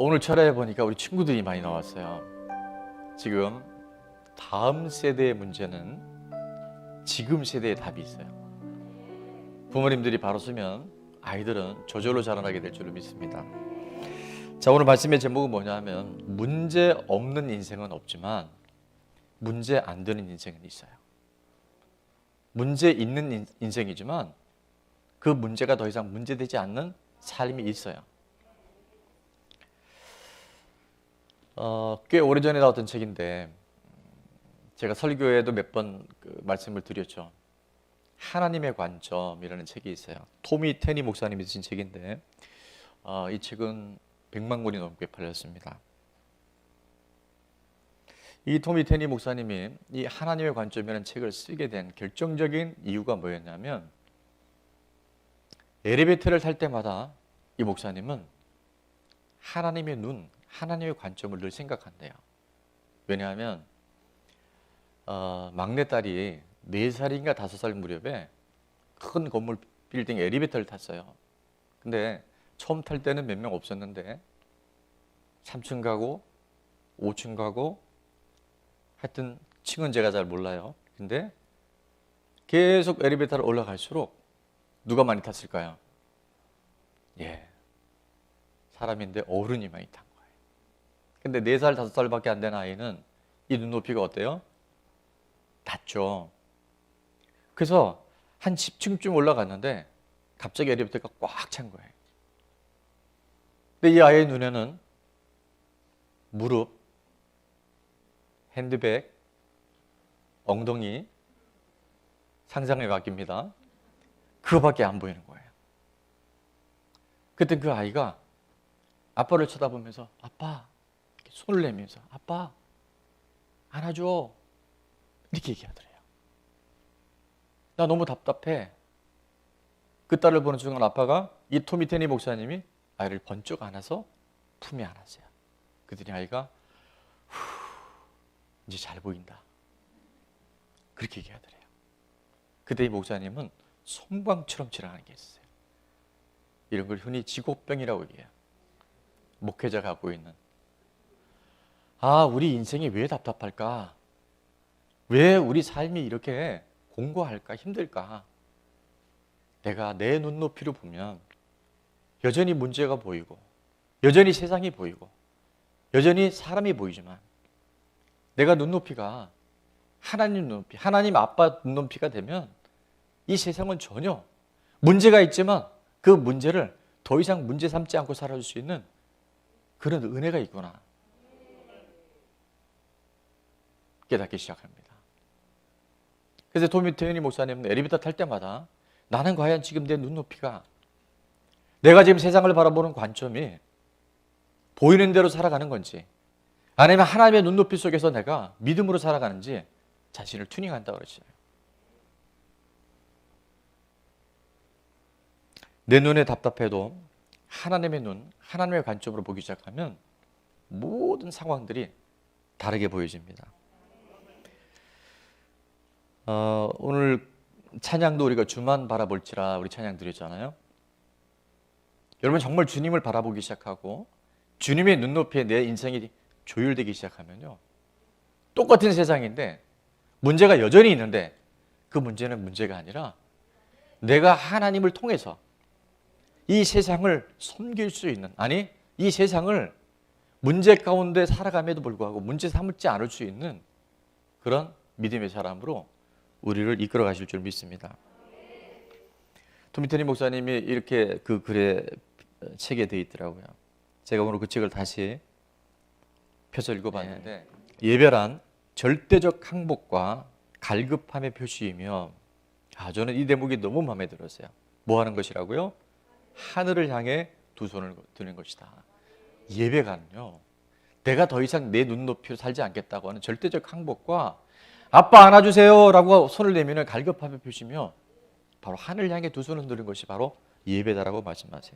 오늘 철야에 보니까 우리 친구들이 많이 나왔어요. 지금 다음 세대의 문제는 지금 세대의 답이 있어요. 부모님들이 바로 서면 아이들은 저절로 자라나게 될 줄로 믿습니다. 자, 오늘 말씀의 제목은 뭐냐면 문제 없는 인생은 없지만 문제 안 되는 인생은 있어요. 문제 있는 인생이지만 그 문제가 더 이상 문제되지 않는 삶이 있어요. 꽤 오래전에 나왔던 책인데 제가 설교에도 몇 번 말씀을 드렸죠. 하나님의 관점이라는 책이 있어요. 토미 테니 목사님이 쓰신 책인데 이 책은 100만 권이 넘게 팔렸습니다. 이 토미 테니 목사님이 이 하나님의 관점이라는 책을 쓰게 된 결정적인 이유가 뭐였냐면 엘리베이터를 탈 때마다 이 목사님은 하나님의 눈, 하나님의 관점을 늘 생각한대요. 왜냐하면 막내딸이 4살인가 5살 무렵에 큰 건물 빌딩 엘리베이터를 탔어요. 근데 처음 탈 때는 몇 명 없었는데 3층 가고 5층 가고 하여튼 층은 제가 잘 몰라요. 근데 계속 엘리베이터를 올라갈수록 누가 많이 탔을까요? 사람인데 어른이 많이 탄 거예요. 근데 4살, 5살밖에 안 된 아이는 이 눈높이가 어때요? 낮죠. 그래서 한 10층쯤 올라갔는데 갑자기 엘리베이터가 꽉 찬 거예요. 근데 이 아이의 눈에는 무릎, 핸드백, 엉덩이, 상상의 바뀝니다. 그거밖에 안 보이는 거예요. 그때 그 아이가 아빠를 쳐다보면서 아빠, 이렇게 손을 내면서 아빠, 안아줘. 이렇게 얘기하더래요. 나 너무 답답해. 그 딸을 보는 순간 아빠가 이 토미 테니 목사님이 아이를 번쩍 안아서 품에 안았어요. 그랬더니 아이가 이제 잘 보인다. 그렇게 얘기하더래요. 그때 이 목사님은 손광처럼 지나가는 게 있어요. 이런 걸 흔히 직업병이라고 얘기해요. 목회자가 갖고 있는. 우리 인생이 왜 답답할까? 왜 우리 삶이 이렇게 공고할까? 힘들까? 내가 내 눈높이로 보면 여전히 문제가 보이고 여전히 세상이 보이고 여전히 사람이 보이지만 내가 눈높이가 하나님 눈높이, 하나님 아빠 눈높이가 되면 이 세상은 전혀 문제가 있지만 그 문제를 더 이상 문제 삼지 않고 살아줄 수 있는 그런 은혜가 있구나 깨닫기 시작합니다. 그래서 토미 테니 목사님은 엘리베이터 탈 때마다 나는 과연 지금 내 눈높이가 내가 지금 세상을 바라보는 관점이 보이는 대로 살아가는 건지 아니면 하나님의 눈높이 속에서 내가 믿음으로 살아가는지 자신을 튜닝한다고 그러죠. 내 눈에 답답해도 하나님의 눈, 하나님의 관점으로 보기 시작하면 모든 상황들이 다르게 보여집니다. 오늘 찬양도 우리가 주만 바라볼지라 우리 찬양 드렸잖아요. 여러분 정말 주님을 바라보기 시작하고 주님의 눈높이에 내 인생이 조율되기 시작하면요. 똑같은 세상인데 문제가 여전히 있는데 그 문제는 문제가 아니라 내가 하나님을 통해서 이 세상을 섬길 수 있는, 아니 이 세상을 문제 가운데 살아감에도 불구하고 문제 삼지 않을 수 있는 그런 믿음의 사람으로 우리를 이끌어 가실 줄 믿습니다. 토미 테니 목사님이 이렇게 그 글에 책에 되어 있더라고요. 제가 오늘 그 책을 다시 펴서 읽어봤는데 예별한 절대적 항복과 갈급함의 표시이며 저는 이 대목이 너무 마음에 들었어요. 뭐 하는 것이라고요? 하늘을 향해 두 손을 드는 것이다. 예배가는요, 내가 더 이상 내 눈높이로 살지 않겠다고 하는 절대적 항복과 아빠 안아주세요 라고 손을 내미는 갈급함의 표시며 바로 하늘 향해 두 손을 드는 것이 바로 예배다라고 말씀하세요.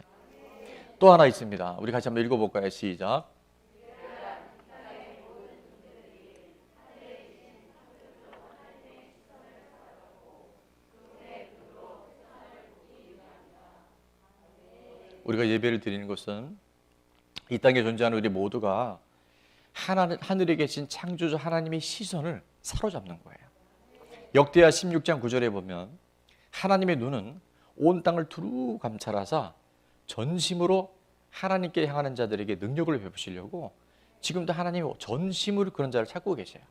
또 하나 있습니다. 우리 같이 한번 읽어볼까요? 시작. 우리가 예배를 드리는 것은 이 땅에 존재하는 우리 모두가 하늘에 계신 창조주 하나님의 시선을 사로잡는 거예요. 역대하 16장 9절에 보면 하나님의 눈은 온 땅을 두루 감찰하사 전심으로 하나님께 향하는 자들에게 능력을 베푸시려고 지금도 하나님이 전심으로 그런 자를 찾고 계세요.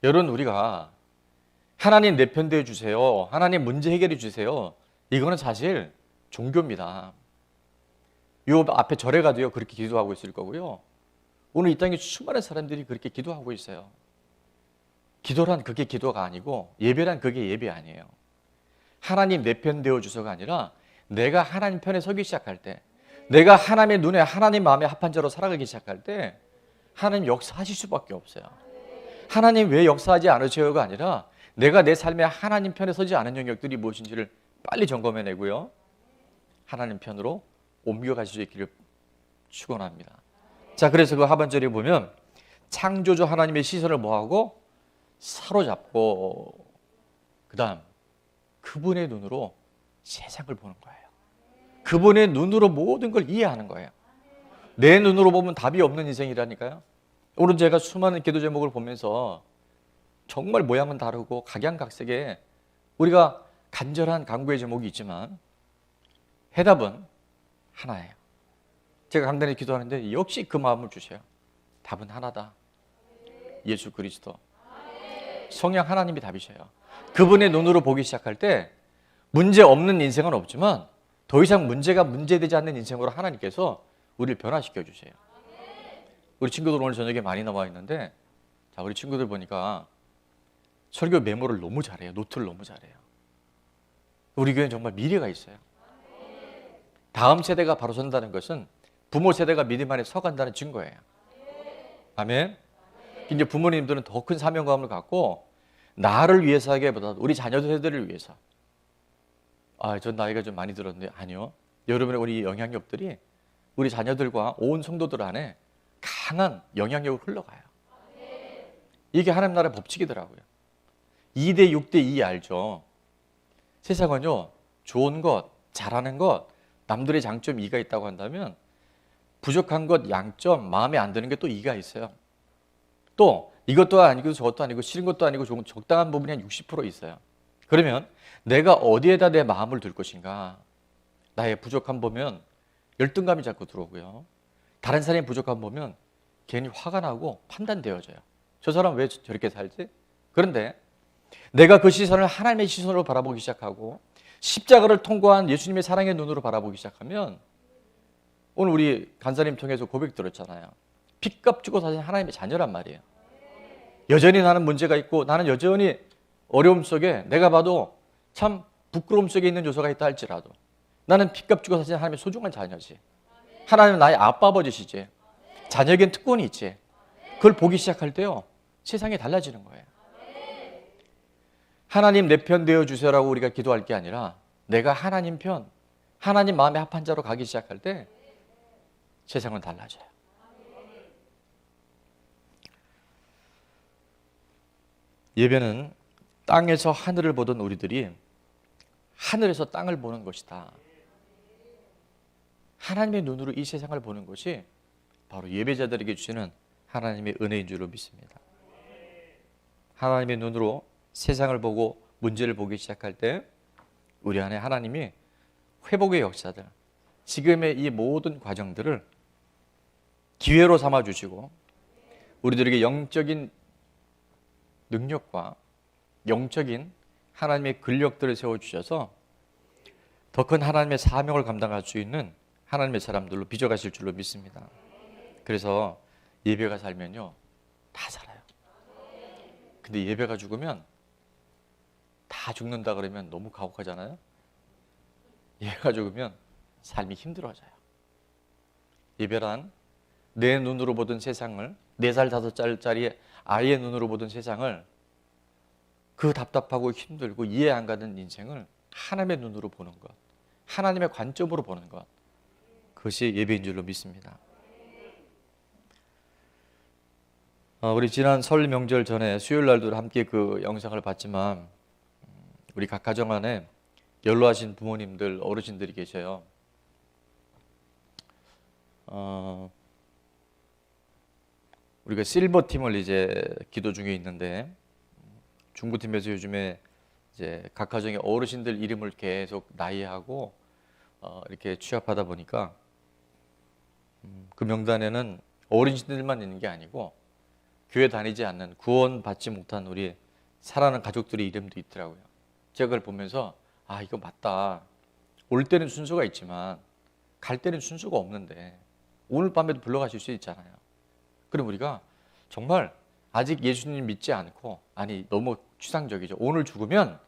여러분, 우리가 하나님 내 편 되어 주세요, 하나님 문제 해결해 주세요, 이거는 사실 종교입니다. 요 앞에 절에 가도요 그렇게 기도하고 있을 거고요, 오늘 이 땅에 수많은 사람들이 그렇게 기도하고 있어요. 기도란 그게 기도가 아니고 예배란 그게 예배 아니에요. 하나님 내 편 되어 주소가 아니라 내가 하나님 편에 서기 시작할 때, 내가 하나님의 눈에 하나님 마음에 합한 자로 살아가기 시작할 때 하나님 역사하실 수밖에 없어요. 하나님 왜 역사하지 않으셔요가 아니라 내가 내 삶에 하나님 편에 서지 않은 영역들이 무엇인지를 빨리 점검해내고요, 하나님 편으로 옮겨가실 수 있기를 축원합니다. 자, 그래서 그 하반절에 보면 창조주 하나님의 시선을 뭐하고 사로잡고, 그 다음 그분의 눈으로 세상을 보는 거예요. 그분의 눈으로 모든 걸 이해하는 거예요. 내 눈으로 보면 답이 없는 인생이라니까요. 오늘 제가 수많은 기도 제목을 보면서 정말 모양은 다르고 각양각색의 우리가 간절한 간구의 제목이 있지만 해답은 하나예요. 제가 간단히 기도하는데 역시 그 마음을 주셔요. 답은 하나다. 예수 그리스도. 성령 하나님이 답이셔요. 그분의 눈으로 보기 시작할 때 문제 없는 인생은 없지만 더 이상 문제가 문제되지 않는 인생으로 하나님께서 우리를 변화시켜 주세요. 우리 친구들 오늘 저녁에 많이 나와 있는데, 자, 우리 친구들 보니까 설교 메모를 너무 잘해요. 노트를 너무 잘해요. 우리 교회는 정말 미래가 있어요. 다음 세대가 바로 선다는 것은 부모 세대가 믿음 안에 서간다는 증거예요. 아멘. 이제 부모님들은 더 큰 사명감을 갖고 나를 위해서 하기보다 우리 자녀들을 위해서. 전 나이가 좀 많이 들었는데, 아니요. 여러분의 우리 영향력들이 우리 자녀들과 온 성도들 안에 강한 영향력을 흘러가요. 이게 하나님 나라의 법칙이더라고요. 2대 6대 2 알죠? 세상은요, 좋은 것, 잘하는 것, 남들의 장점 2가 있다고 한다면 부족한 것, 양점, 마음에 안 드는 게 또 2가 있어요. 또 이것도 아니고 저것도 아니고 싫은 것도 아니고 적당한 부분이 한 60% 있어요. 그러면 내가 어디에다 내 마음을 둘 것인가? 나의 부족함 보면 열등감이 자꾸 들어오고요, 다른 사람의 부족함 보면 괜히 화가 나고 판단되어져요. 저 사람 왜 저렇게 살지? 그런데 내가 그 시선을 하나님의 시선으로 바라보기 시작하고 십자가를 통과한 예수님의 사랑의 눈으로 바라보기 시작하면, 오늘 우리 간사님 통해서 고백 들었잖아요. 핏값 주고 사신 하나님의 자녀란 말이에요. 여전히 나는 문제가 있고 나는 여전히 어려움 속에 내가 봐도 참 부끄러움 속에 있는 요소가 있다 할지라도 나는 핏값 주고 사신 하나님의 소중한 자녀지. 하나님은 나의 아빠 아버지시지. 자녀에겐 특권이 있지. 그걸 보기 시작할 때요, 세상이 달라지는 거예요. 하나님 내 편 되어 주세요라고 우리가 기도할 게 아니라 내가 하나님 편, 하나님 마음에 합한 자로 가기 시작할 때 세상은 달라져요. 예배는 땅에서 하늘을 보던 우리들이 하늘에서 땅을 보는 것이다. 하나님의 눈으로 이 세상을 보는 것이 바로 예배자들에게 주시는 하나님의 은혜인 줄로 믿습니다. 하나님의 눈으로 세상을 보고 문제를 보기 시작할 때 우리 안에 하나님이 회복의 역사들, 지금의 이 모든 과정들을 기회로 삼아 주시고 우리들에게 영적인 능력과 영적인 하나님의 근력들을 세워주셔서 더 큰 하나님의 사명을 감당할 수 있는 하나님의 사람들로 빚어가실 줄로 믿습니다. 그래서 예배가 살면요, 다 살아요. 근데 예배가 죽으면 다 죽는다 그러면 너무 가혹하잖아요. 예배가 죽으면 삶이 힘들어져요. 예배란 내 눈으로 보던 세상을, 4살 5살짜리 아이의 눈으로 보던 세상을, 그 답답하고 힘들고 이해 안 가는 인생을 하나님의 눈으로 보는 것, 하나님의 관점으로 보는 것, 그것이 예배인 줄로 믿습니다. 우리 지난 설 명절 전에 수요일 날도 함께 그 영상을 봤지만 우리 각 가정 안에 연로하신 부모님들, 어르신들이 계셔요. 우리가 실버 팀을 이제 기도 중에 있는데 중부팀에서 요즘에 이제 각 가정의 어르신들 이름을 계속 나이하고 이렇게 취합하다 보니까 그 명단에는 어르신들만 있는 게 아니고 교회 다니지 않는 구원받지 못한 우리 사랑하는 가족들의 이름도 있더라고요. 제가 그걸 보면서 아, 이거 맞다. 올 때는 순서가 있지만 갈 때는 순서가 없는데 오늘 밤에도 불러가실 수 있잖아요. 그럼 우리가 정말 아직 예수님 믿지 않고, 아니 너무 추상적이죠. 오늘 죽으면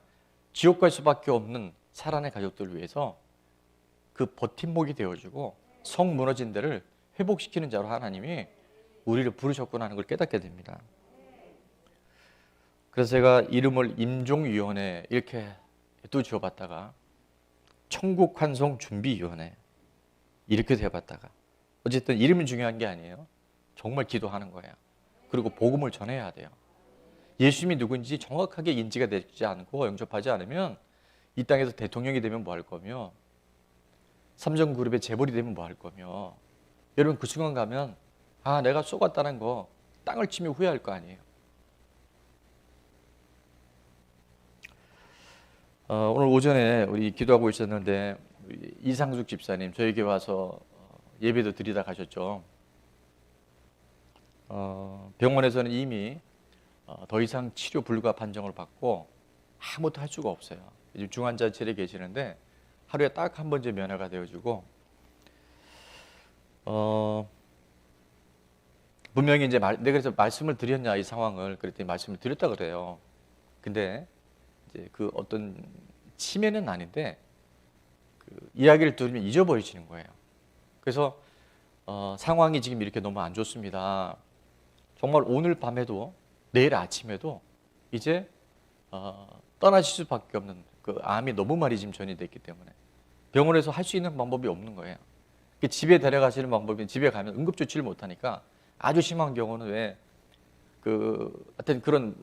지옥 갈 수밖에 없는 사랑의 가족들을 위해서 그 버팀목이 되어주고 성 무너진 데를 회복시키는 자로 하나님이 우리를 부르셨구나 하는 걸 깨닫게 됩니다. 그래서 제가 이름을 임종위원회 이렇게 또 지어봤다가 천국환송준비위원회 이렇게 해봤다가, 어쨌든 이름은 중요한 게 아니에요. 정말 기도하는 거예요. 그리고 복음을 전해야 돼요. 예수님이 누군지 정확하게 인지가 되지 않고 영접하지 않으면 이 땅에서 대통령이 되면 뭐 할 거며, 삼성그룹의 재벌이 되면 뭐 할 거며, 여러분 그 순간 가면 아, 내가 속았다는 거 땅을 치며 후회할 거 아니에요. 오늘 오전에 우리 기도하고 있었는데 우리 이상숙 집사님 저에게 와서 예배도 드리다 가셨죠. 병원에서는 이미 더 이상 치료 불가 판정을 받고 아무것도 할 수가 없어요. 지금 중환자실에 계시는데 하루에 딱 한 번째 면회가 되어지고, 분명히 이제 내가 그래서 말씀을 드렸냐 이 상황을 그랬더니 말씀을 드렸다 그래요. 근데 이제 그 어떤 치매는 아닌데 그 이야기를 들으면 잊어버리시는 거예요. 그래서 상황이 지금 이렇게 너무 안 좋습니다. 정말 오늘 밤에도 내일 아침에도 이제 떠나실 수밖에 없는, 그 암이 너무 많이 지금 전이됐기 때문에 병원에서 할 수 있는 방법이 없는 거예요. 집에 데려가시는 방법이, 집에 가면 응급조치를 못하니까 아주 심한 경우는 왜 하여튼 그런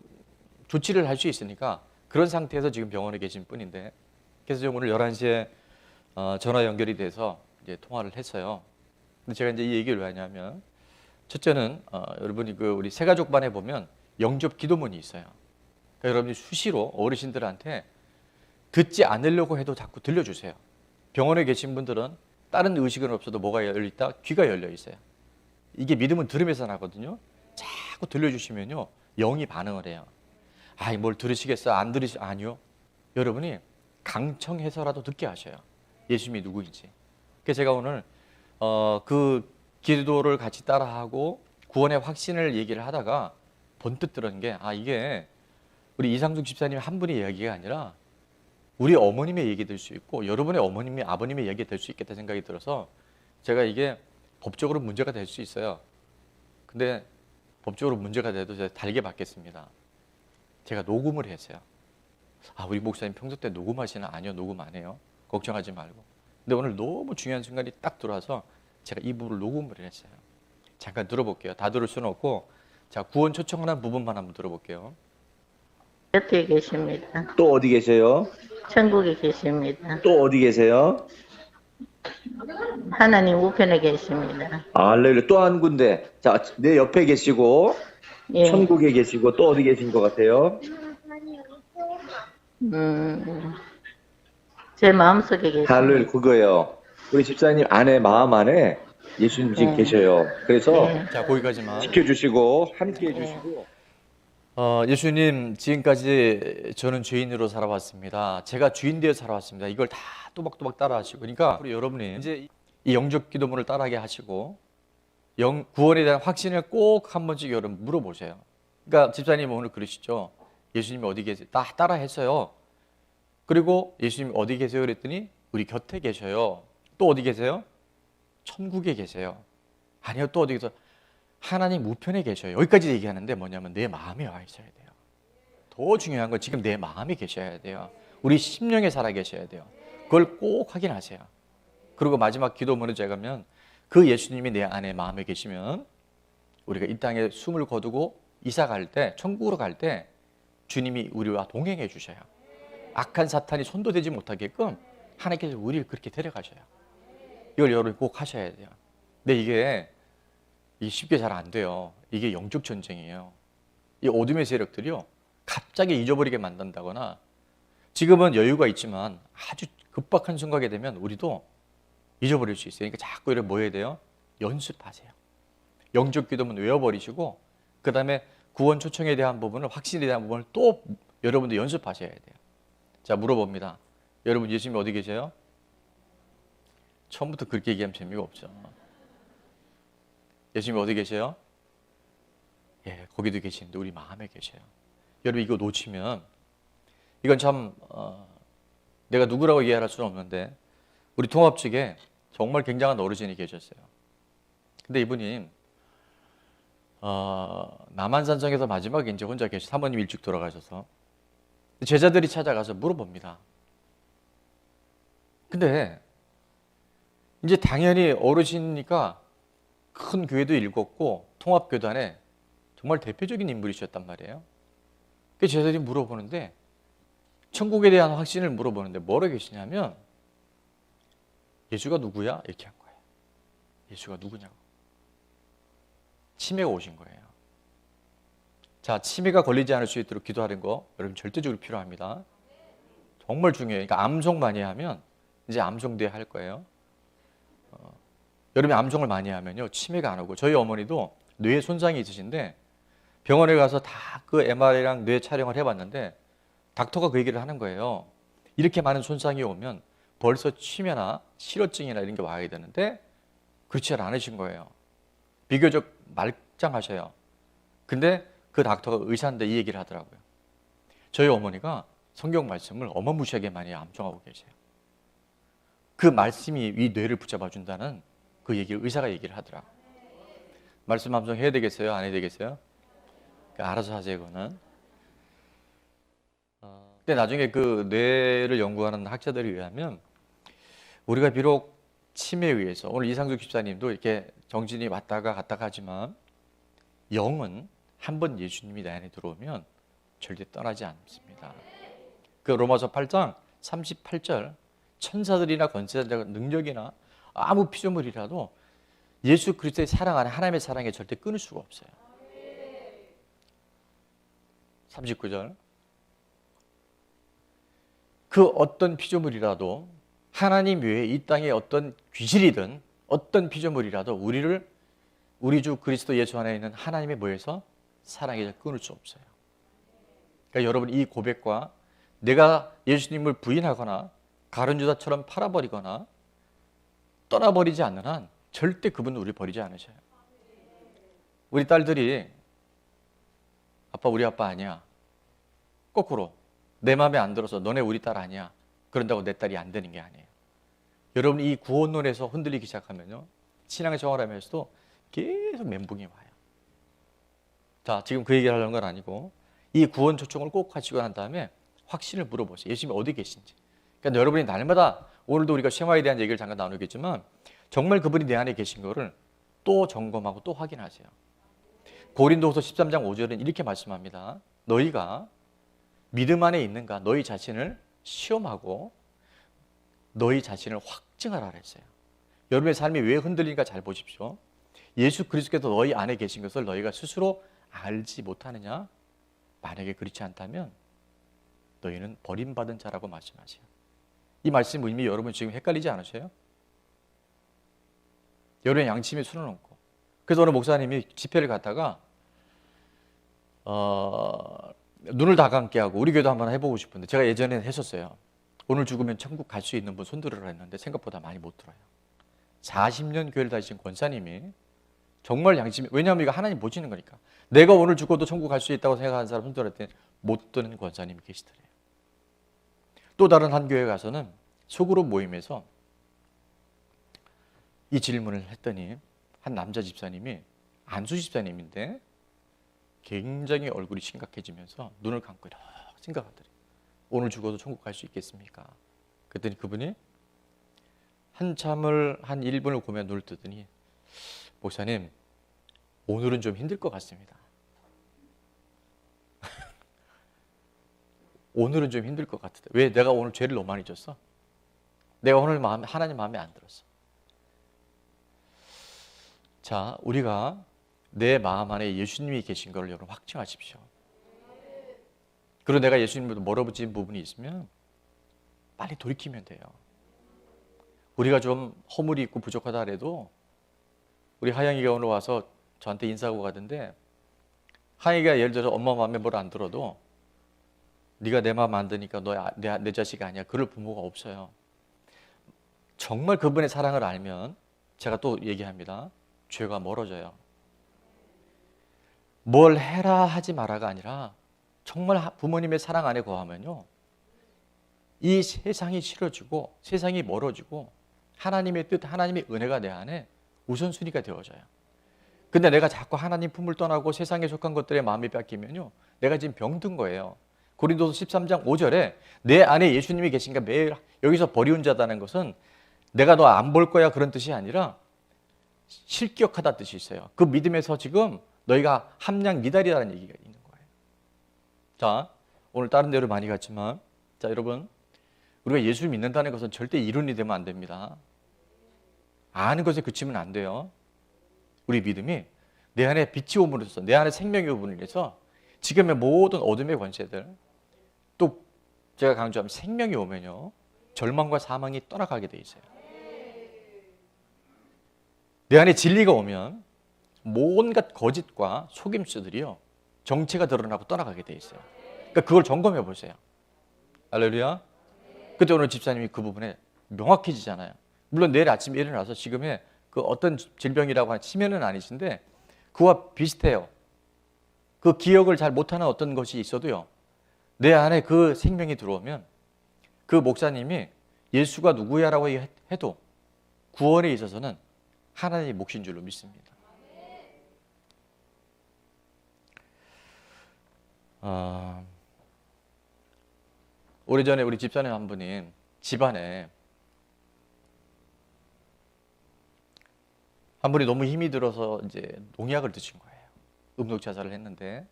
조치를 할 수 있으니까 그런 상태에서 지금 병원에 계신 분인데, 그래서 오늘 11시에 전화 연결이 돼서 이제 통화를 했어요. 근데 제가 이제 이 얘기를 왜 하냐면, 첫째는 여러분이 우리 새가족반에 보면 영접 기도문이 있어요. 그러니까 여러분이 수시로 어르신들한테 듣지 않으려고 해도 자꾸 들려주세요. 병원에 계신 분들은 다른 의식은 없어도 뭐가 열려있다? 귀가 열려 있어요. 이게 믿음은 들음에서 나거든요. 자꾸 들려주시면요 영이 반응을 해요. 아이 뭘 들으시겠어? 안 아니요. 여러분이 강청해서라도 듣게 하셔요. 예수님이 누구인지. 그래서 제가 오늘 그 기도를 같이 따라하고 구원의 확신을 얘기를 하다가 번뜩 들은 게, 이게 우리 이상숙 집사님 한 분의 이야기가 아니라 우리 어머님의 얘기 될 수 있고 여러분의 어머님의 아버님의 얘기 될 수 있겠다 생각이 들어서 제가 이게 법적으로 문제가 될 수 있어요. 근데 법적으로 문제가 돼도 제가 달게 받겠습니다. 제가 녹음을 했어요. 우리 목사님 평소 때 녹음하시나? 아니요, 녹음 안 해요. 걱정하지 말고. 근데 오늘 너무 중요한 순간이 딱 들어와서 제가 이 부분을 녹음을 했어요. 잠깐 들어볼게요. 다 들을 수는 없고, 자, 구원 초청하는 부분만 한번 들어볼게요. 곁에 계십니다. 또 어디 계세요? 천국에 계십니다. 또 어디 계세요? 하나님 우편에 계십니다. 할렐루야. 또 한 군데. 자, 내 옆에 계시고 예. 천국에 계시고 또 어디 계신 것 같아요? 제 마음속에 계십니다. 할렐루야. 그거예요. 우리 집사님 안에, 마음 안에 예수님 지금 계셔요. 그래서 자, 거기까지만. 지켜주시고 함께 해주시고. 예수님, 지금까지 저는 죄인으로 살아왔습니다. 제가 주인 되어 살아왔습니다. 이걸 다 또박또박 따라하시고, 그러니까 우리 여러분이 이제 이 영접 기도문을 따라하게 하시고 구원에 대한 확신을 꼭 한 번씩 여러분 물어보세요. 그러니까 집사님 오늘 그러시죠. 예수님이 어디 계세요? 다 따라 했어요. 그리고 예수님 어디 계세요? 그랬더니 우리 곁에 계셔요. 또 어디 계세요? 천국에 계세요. 아니요, 또 어디 계세요? 하나님 우편에 계셔요. 여기까지 얘기하는데 뭐냐면 내 마음에 와 있어야 돼요. 더 중요한 건 지금 내 마음에 계셔야 돼요. 우리 심령에 살아 계셔야 돼요. 그걸 꼭 확인하세요. 그리고 마지막 기도문을 제가 하면 그 예수님이 내 안에 마음에 계시면 우리가 이 땅에 숨을 거두고 이사 갈 때, 천국으로 갈 때 주님이 우리와 동행해 주셔요. 악한 사탄이 손도 대지 못하게끔 하나님께서 우리를 그렇게 데려가셔요. 이걸 여러분이 꼭 하셔야 돼요. 근데 이게 쉽게 잘 안 돼요. 이게 영적 전쟁이에요. 이 어둠의 세력들이요, 갑자기 잊어버리게 만든다거나, 지금은 여유가 있지만 아주 급박한 순간이 되면 우리도 잊어버릴 수 있어요. 그러니까 자꾸 이렇게 뭐 해야 돼요? 연습하세요. 영적 기도문 외워버리시고, 그 다음에 구원 초청에 대한 부분을, 확신에 대한 부분을 또 여러분들 연습하셔야 돼요. 자, 물어봅니다. 여러분 예수님 어디 계세요? 처음부터 그렇게 얘기하면 재미가 없죠. 예수님 어디 계세요? 예, 거기도 계시는데 우리 마음에 계셔요. 여러분 이거 놓치면, 이건 참 내가 누구라고 이해할 수는 없는데, 우리 통합 측에 정말 굉장한 어르신이 계셨어요. 근데 이분이 남한산성에서 마지막에 이제 혼자 계셔. 사모님 일찍 돌아가셔서 제자들이 찾아가서 물어봅니다. 근데 이제 당연히 어르신이니까 큰 교회도 읽었고 통합교단에 정말 대표적인 인물이셨단 말이에요. 그 제자들이 물어보는데, 천국에 대한 확신을 물어보는데 뭐라고 계시냐면, 예수가 누구야? 이렇게 한 거예요. 예수가 누구냐고. 치매가 오신 거예요. 자, 치매가 걸리지 않을 수 있도록 기도하는 거 여러분 절대적으로 필요합니다. 정말 중요해요. 그러니까 암송 많이 하면 이제 암송대 할 거예요. 여러분이 암송을 많이 하면요, 치매가 안 오고. 저희 어머니도 뇌에 손상이 있으신데 병원에 가서 다 그 MRI랑 뇌 촬영을 해봤는데 닥터가 그 얘기를 하는 거예요. 이렇게 많은 손상이 오면 벌써 치매나 실어증이나 이런 게 와야 되는데 그렇지 않으신 거예요. 비교적 말짱하셔요. 근데 그 닥터가 의사인데 이 얘기를 하더라고요. 저희 어머니가 성경 말씀을 어마무시하게 많이 암송하고 계세요. 그 말씀이 이 뇌를 붙잡아 준다는 그 얘기를 의사가 얘기를 하더라고요. 말씀 암송 해야 되겠어요? 안 해야 되겠어요? 알아서 하세요, 그거는. 근데 나중에 그 뇌를 연구하는 학자들에 의하면, 우리가 비록 치매에 의해서, 오늘 이상숙 집사님도 이렇게 정신이 왔다가 갔다가 하지만, 영은 한번 예수님이 내 안에 들어오면 절대 떠나지 않습니다. 그 로마서 8장 38절, 천사들이나 권세자들의 능력이나 아무 피조물이라도 예수 그리스도의 사랑 안에, 하나님의 사랑에 절대 끊을 수가 없어요. 39절, 그 어떤 피조물이라도, 하나님 외에 이 땅에 어떤 귀신이든 어떤 피조물이라도 우리 주 그리스도 예수 안에 있는 하나님의 뭐에서 사랑에 끊을 수 없어요. 그러니까 여러분 이 고백과, 내가 예수님을 부인하거나 가룟유다처럼 팔아버리거나 떠나버리지 않는 한 절대 그분은 우리 버리지 않으셔요. 우리 딸들이 아빠 우리 아빠 아니야, 거꾸로 내 마음에 안 들어서 너네 우리 딸 아니야, 그런다고 내 딸이 안 되는 게 아니에요. 여러분 이 구원론에서 흔들리기 시작하면요, 신앙생활하면서도 계속 멘붕이 와요. 자, 지금 그 얘기를 하려는 건 아니고, 이 구원 초청을 꼭 하시고 난 다음에 확신을 물어보세요. 예수님이 어디 계신지. 그러니까 여러분이 날마다, 오늘도 우리가 쉐마에 대한 얘기를 잠깐 나누겠지만, 정말 그분이 내 안에 계신 거를 또 점검하고 또 확인하세요. 고린도후서 13장 5절은 이렇게 말씀합니다. 너희가 믿음 안에 있는가 너희 자신을 시험하고 너희 자신을 확증하라 그랬어요. 여러분의 삶이 왜 흔들리는가 잘 보십시오. 예수 그리스도께서 너희 안에 계신 것을 너희가 스스로 알지 못하느냐? 만약에 그렇지 않다면 너희는 버림받은 자라고 말씀하세요. 이 말씀 의미 여러분 지금 헷갈리지 않으세요? 여러분의 양심에 손을 얹고. 그래서 어느 목사님이 집회를 갔다가 눈을 다 감게 하고, 우리 교회도 한번 해보고 싶은데, 제가 예전에 했었어요. 오늘 죽으면 천국 갈 수 있는 분 손들으라 했는데 생각보다 많이 못 들어요. 40년 교회를 다니신 권사님이 정말 양심이, 왜냐하면 이거 하나님 보시는 거니까, 내가 오늘 죽어도 천국 갈 수 있다고 생각하는 사람 손들을 때 못 드는 권사님이 계시더래요. 또 다른 한 교회 가서는 소그룹 모임에서 이 질문을 했더니, 한 남자 집사님이, 안수 집사님인데 굉장히 얼굴이 심각해지면서 눈을 감고 이렇게 생각하더래요. 오늘 죽어도 천국 갈 수 있겠습니까? 그랬더니 그분이 한참을, 한 1분을 고며 눈을 뜨더니, 목사님 오늘은 좀 힘들 것 같습니다. 오늘은 좀 힘들 것 같은데. 왜? 내가 오늘 죄를 너무 많이 졌어. 내가 오늘 하나님 마음에 안 들었어. 자, 우리가 내 마음 안에 예수님이 계신 걸 여러분 확증하십시오. 그리고 내가 예수님보다 멀어진 부분이 있으면 빨리 돌이키면 돼요. 우리가 좀 허물이 있고 부족하다 해도 우리 하영이가 오늘 와서 저한테 인사하고 가던데, 하영이가 예를 들어서 엄마 마음에 뭘 안 들어도 네가 내 마음 안 드니까 너 내 자식 아니야, 그럴 부모가 없어요. 정말 그분의 사랑을 알면 제가 또 얘기합니다. 죄가 멀어져요. 뭘 해라 하지 마라가 아니라 정말 부모님의 사랑 안에 거하면요, 이 세상이 싫어지고 세상이 멀어지고 하나님의 뜻, 하나님의 은혜가 내 안에 우선순위가 되어져요. 근데 내가 자꾸 하나님 품을 떠나고 세상에 속한 것들에 마음이 뺏기면요, 내가 지금 병든 거예요. 고린도서 13장 5절에 내 안에 예수님이 계신가, 매일 여기서 버리운 자다는 것은 내가 너 안 볼 거야 그런 뜻이 아니라 실격하다 뜻이 있어요. 그 믿음에서 지금 너희가 함량 미달이라는 얘기가 있는 거예요. 자, 오늘 다른 데로 많이 갔지만, 자, 여러분, 우리가 예수를 믿는다는 것은 절대 이론이 되면 안 됩니다. 아는 것에 그치면 안 돼요. 우리 믿음이 내 안에 빛이 오므로써, 내 안에 생명이 오므로써 지금의 모든 어둠의 권세들, 또 제가 강조하면 생명이 오면요, 절망과 사망이 떠나가게 돼 있어요. 내 안에 진리가 오면 온갖 거짓과 속임수들이요, 정체가 드러나고 떠나가게 돼 있어요. 그러니까 그걸 점검해 보세요. 할렐루야. 그때 오늘 집사님이 그 부분에 명확해지잖아요. 물론 내일 아침에 일어나서 지금의 그 어떤 질병이라고 하는 치매는 아니신데 그와 비슷해요. 그 기억을 잘 못하는 어떤 것이 있어도요, 내 안에 그 생명이 들어오면 그 목사님이 예수가 누구야라고 해도 구원에 있어서는 하나님의 몫인 줄로 믿습니다. 오래전에 우리 집사님 한 분이 집안에 한 분이 너무 힘이 들어서 이제 농약을 드신 거예요. 음독 자살을 했는데,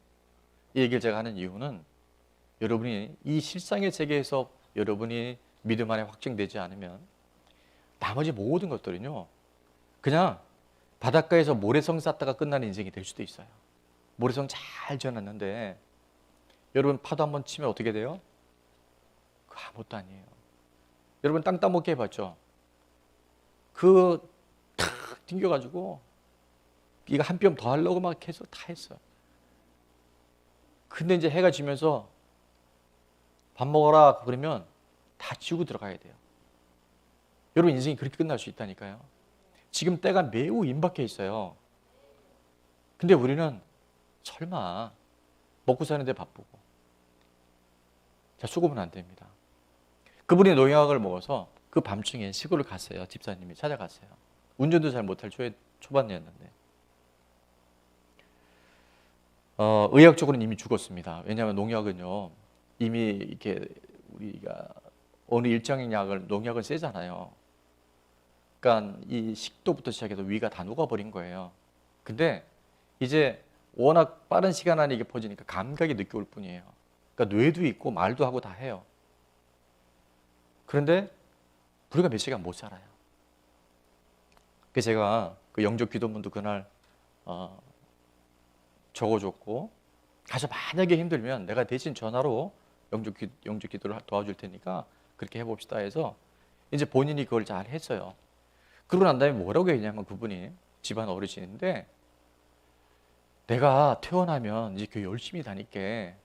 이 얘기를 제가 하는 이유는 여러분이 이 실상의 세계에서 여러분이 믿음 안에 확증되지 않으면 나머지 모든 것들은요, 그냥 바닷가에서 모래성 쌓다가 끝나는 인생이 될 수도 있어요. 모래성 잘 지어놨는데 여러분 파도 한번 치면 어떻게 돼요? 그거 아무것도 아니에요. 여러분 땅 따먹게 해봤죠? 탁 튕겨가지고 이거 한 뼘 더 하려고 막 계속 다 했어요. 근데 이제 해가 지면서 밥 먹어라 그러면 다 지우고 들어가야 돼요. 여러분 인생이 그렇게 끝날 수 있다니까요. 지금 때가 매우 임박해 있어요. 근데 우리는 설마 먹고 사는데 바쁘고, 자, 수고는 안 됩니다. 그분이 농약을 먹어서 그 밤중에 시골을 갔어요. 집사님이 찾아갔어요. 운전도 잘 못할 초반이었는데 의학적으로는 이미 죽었습니다. 왜냐하면 농약은요, 이미 이렇게 우리가 어느 일정의 농약은 세잖아요. 그러니까 이 식도부터 시작해서 위가 다 녹아버린 거예요. 근데 이제 워낙 빠른 시간 안에 이게 퍼지니까 감각이 늦게 올 뿐이에요. 그러니까 뇌도 있고 말도 하고 다 해요. 그런데 불과 몇 시간 못 살아요. 그래서 제가 그 영적 기도문도 그날 적어줬고, 가서 만약에 힘들면 내가 대신 전화로 영적 기도를 도와줄 테니까 그렇게 해봅시다 해서 이제 본인이 그걸 잘 했어요. 그러고 난 다음에 뭐라고 했냐면, 그분이 집안 어르신인데, 내가 태어나면 이제 교회 열심히 다닐게,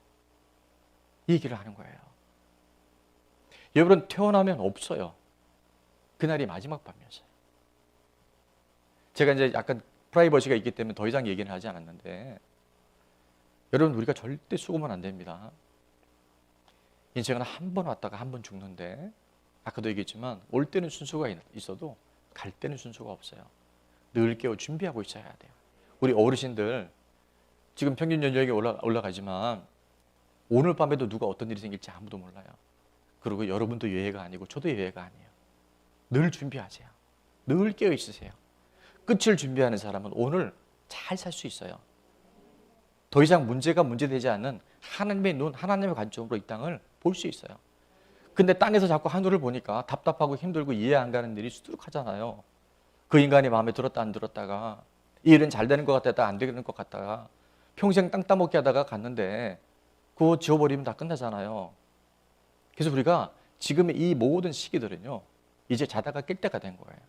이 얘기를 하는 거예요. 여러분, 태어나면 없어요. 그날이 마지막 밤이었어요. 제가 이제 약간 프라이버시가 있기 때문에 더 이상 얘기는 하지 않았는데, 여러분, 우리가 절대 수고면 안 됩니다. 인생은 한 번 왔다가 한 번 죽는데, 아까도 얘기했지만 올 때는 순서가 있어도 갈 때는 순서가 없어요. 늘 깨어 준비하고 있어야 돼요. 우리 어르신들 지금 평균 연령이 올라가지만 오늘 밤에도 누가 어떤 일이 생길지 아무도 몰라요. 그리고 여러분도 예외가 아니고 저도 예외가 아니에요. 늘 준비하세요. 늘 깨어 있으세요. 끝을 준비하는 사람은 오늘 잘 살 수 있어요. 더 이상 문제가 문제되지 않는 하나님의 눈, 하나님의 관점으로 이 땅을 볼 수 있어요. 근데 땅에서 자꾸 하늘을 보니까 답답하고 힘들고 이해 안 가는 일이 수두룩하잖아요. 그 인간이 마음에 들었다 안 들었다가 이 일은 잘 되는 것 같다가 안 되는 것 같다가 평생 땅 따먹기 하다가 갔는데 그거 지워버리면 다 끝나잖아요. 그래서 우리가 지금 이 모든 시기들은요, 이제 자다가 깰 때가 된 거예요.